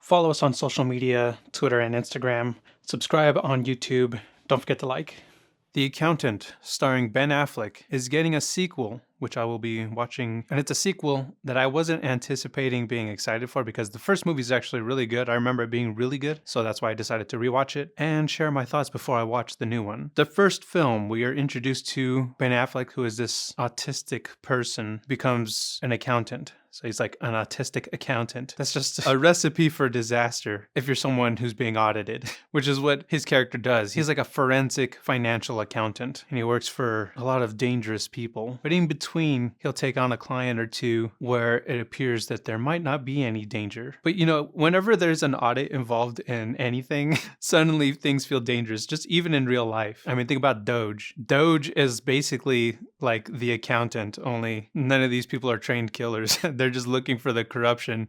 Follow us on social media, Twitter and Instagram. Subscribe on YouTube. Don't forget to like. The Accountant, starring Ben Affleck, is getting a sequel, which I will be watching. And it's a sequel that I wasn't anticipating being excited for because the first movie is actually really good. I remember it being really good, so that's why I decided to rewatch it and share my thoughts before I watch the new one. The first film, we are introduced to Ben Affleck, who is this autistic person, becomes an accountant. So he's like an autistic accountant. That's just a recipe for disaster if you're someone who's being audited, which is what his character does. He's like a forensic financial accountant, and he works for a lot of dangerous people. But in between, he'll take on a client or two where it appears that there might not be any danger. But whenever there's an audit involved in anything, suddenly things feel dangerous, just even in real life. I mean, think about Doge. Doge is basically like the accountant, only none of these people are trained killers. They're just looking for the corruption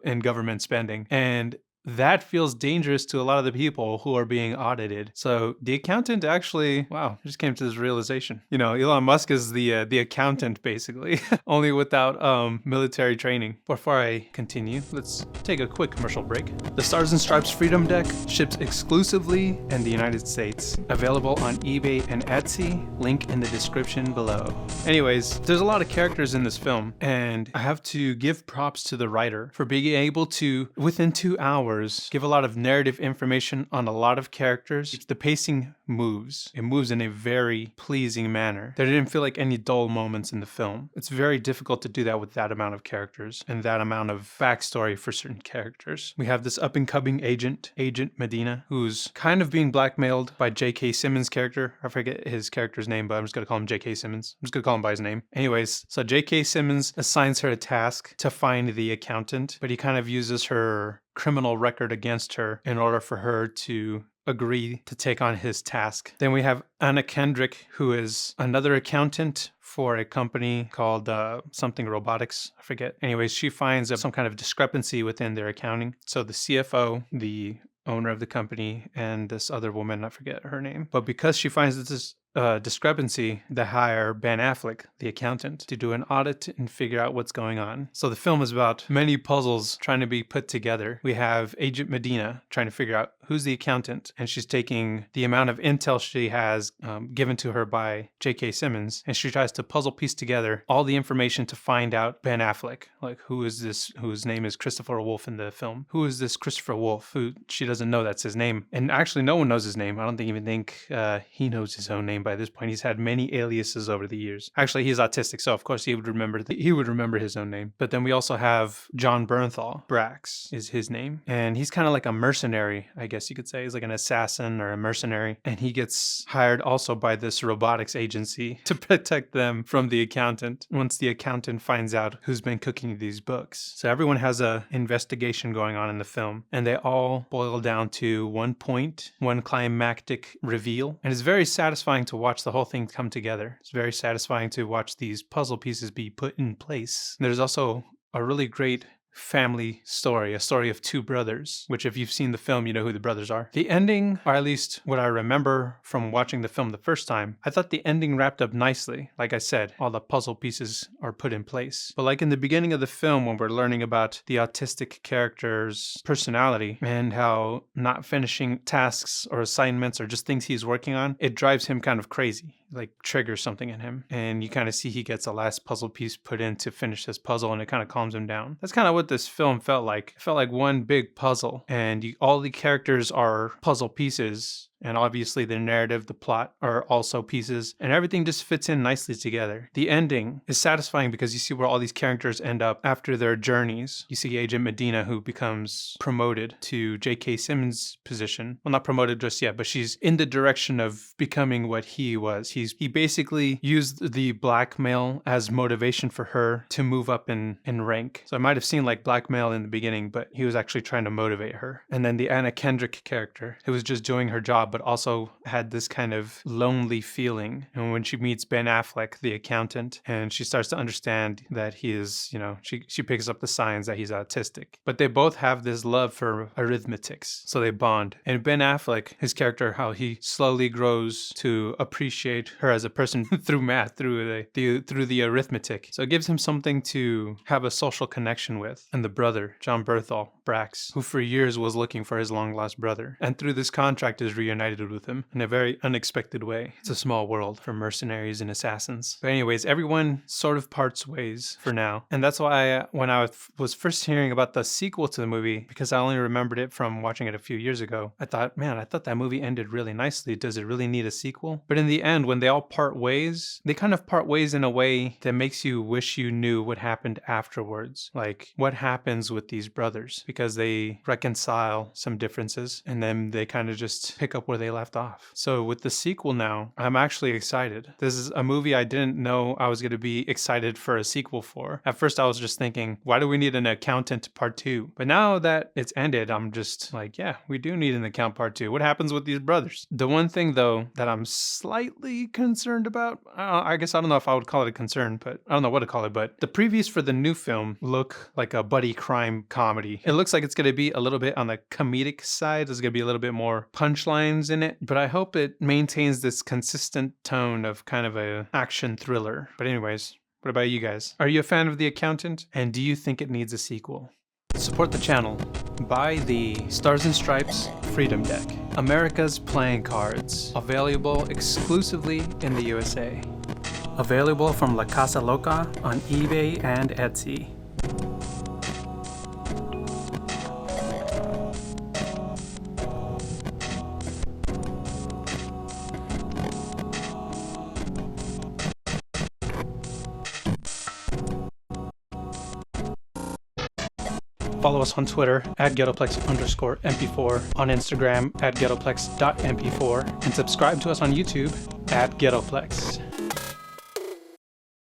in government spending. And that feels dangerous to a lot of the people who are being audited. So the accountant actually, I just came to this realization. Elon Musk is the accountant, basically, only without military training. Before I continue, let's take a quick commercial break. The Stars and Stripes Freedom Deck ships exclusively in the United States. Available on eBay and Etsy. Link in the description below. Anyways, there's a lot of characters in this film, and I have to give props to the writer for being able to, within 2 hours, give a lot of narrative information on a lot of characters. The pacing moves. It moves in a very pleasing manner. There didn't feel like any dull moments in the film. It's very difficult to do that with that amount of characters and that amount of backstory for certain characters. We have this up-and-coming agent Medina, who's kind of being blackmailed by J.K. Simmons' character. I forget his character's name, but I'm just going to call him J.K. Simmons. I'm just going to call him by his name. Anyways, so J.K. Simmons assigns her a task to find the accountant, but he kind of uses her criminal record against her in order for her to agree to take on his task. Then we have Anna Kendrick, who is another accountant for a company called something robotics. I forget. Anyways, she finds some kind of discrepancy within their accounting. So the CFO, the owner of the company, and this other woman, I forget her name. But because she finds this discrepancy, they hire Ben Affleck, the accountant, to do an audit and figure out what's going on. So the film is about many puzzles trying to be put together. We have Agent Medina trying to figure out who's the accountant, and she's taking the amount of intel she has given to her by J.K. Simmons, and she tries to puzzle piece together all the information to find out Ben Affleck. Like, who is this, whose name is Christopher Wolf in the film? Who is this Christopher Wolf? Who she doesn't know that's his name. And actually, no one knows his name. I don't even think he knows his own name by this point. He's had many aliases over the years. Actually, he's autistic, so of course he would remember his own name. But then we also have John Bernthal. Brax is his name, and he's kind of like a mercenary, I guess you could say. He's like an assassin or a mercenary, and he gets hired also by this robotics agency to protect them from the accountant once the accountant finds out who's been cooking these books. So everyone has a investigation going on in the film, and they all boil down to one point, one climactic reveal, and it's very satisfying to watch the whole thing come together. It's very satisfying to watch these puzzle pieces be put in place. There's also a really great family story, a story of two brothers, which if you've seen the film, you know who the brothers are. The ending, or at least what I remember from watching the film the first time, I thought the ending wrapped up nicely. Like I said, all the puzzle pieces are put in place. But like in the beginning of the film, when we're learning about the autistic character's personality and how not finishing tasks or assignments or just things he's working on, it drives him kind of crazy. Like triggers something in him, and you kind of see he gets a last puzzle piece put in to finish this puzzle, and it kind of calms him down. That's kind of what this film felt like. It felt like one big puzzle, and all the characters are puzzle pieces. And obviously the narrative, the plot are also pieces, and everything just fits in nicely together. The ending is satisfying because you see where all these characters end up after their journeys. You see Agent Medina, who becomes promoted to J.K. Simmons' position. Well, not promoted just yet, but she's in the direction of becoming what he was. He basically used the blackmail as motivation for her to move up in rank. So I might have seen like blackmail in the beginning, but he was actually trying to motivate her. And then the Anna Kendrick character, who was just doing her job, but also had this kind of lonely feeling. And when she meets Ben Affleck, the accountant, and she starts to understand that he is, she picks up the signs that he's autistic. But they both have this love for arithmetics, so they bond. And Ben Affleck, his character, how he slowly grows to appreciate her as a person through math, through the arithmetic. So it gives him something to have a social connection with. And the brother, John Bernthal, Brax, who for years was looking for his long-lost brother, and through this contract is reunited with him in a very unexpected way. It's a small world for mercenaries and assassins. But anyways, everyone sort of parts ways for now. And that's why when I was first hearing about the sequel to the movie, because I only remembered it from watching it a few years ago, I thought, man, I thought that movie ended really nicely. Does it really need a sequel? But in the end, when they all part ways, they kind of part ways in a way that makes you wish you knew what happened afterwards. Like, what happens with these brothers? Because they reconcile some differences and then they kind of just pick up where they left off. So with the sequel now, I'm actually excited. This is a movie I didn't know I was going to be excited for a sequel for. At first I was just thinking, why do we need an accountant part 2? But now that it's ended, I'm just like, yeah, we do need an account part 2. What happens with these brothers? The one thing though that I'm slightly concerned about, I guess I don't know if I would call it a concern, but I don't know what to call it, but the previews for the new film look like a buddy crime comedy. It looks like it's going to be a little bit on the comedic side. There's going to be a little bit more punchlines in it, but I hope it maintains this consistent tone of kind of a action thriller. But anyways, what about you guys? Are you a fan of The Accountant? And do you think it needs a sequel? Support the channel. Buy the Stars and Stripes Freedom Deck, America's playing cards, available exclusively in the USA. Available from La Casa Loca on eBay and Etsy. Follow us on Twitter at Ghettoplex_MP4, on Instagram at Ghettoplex.mp4, and subscribe to us on YouTube at Ghettoplex.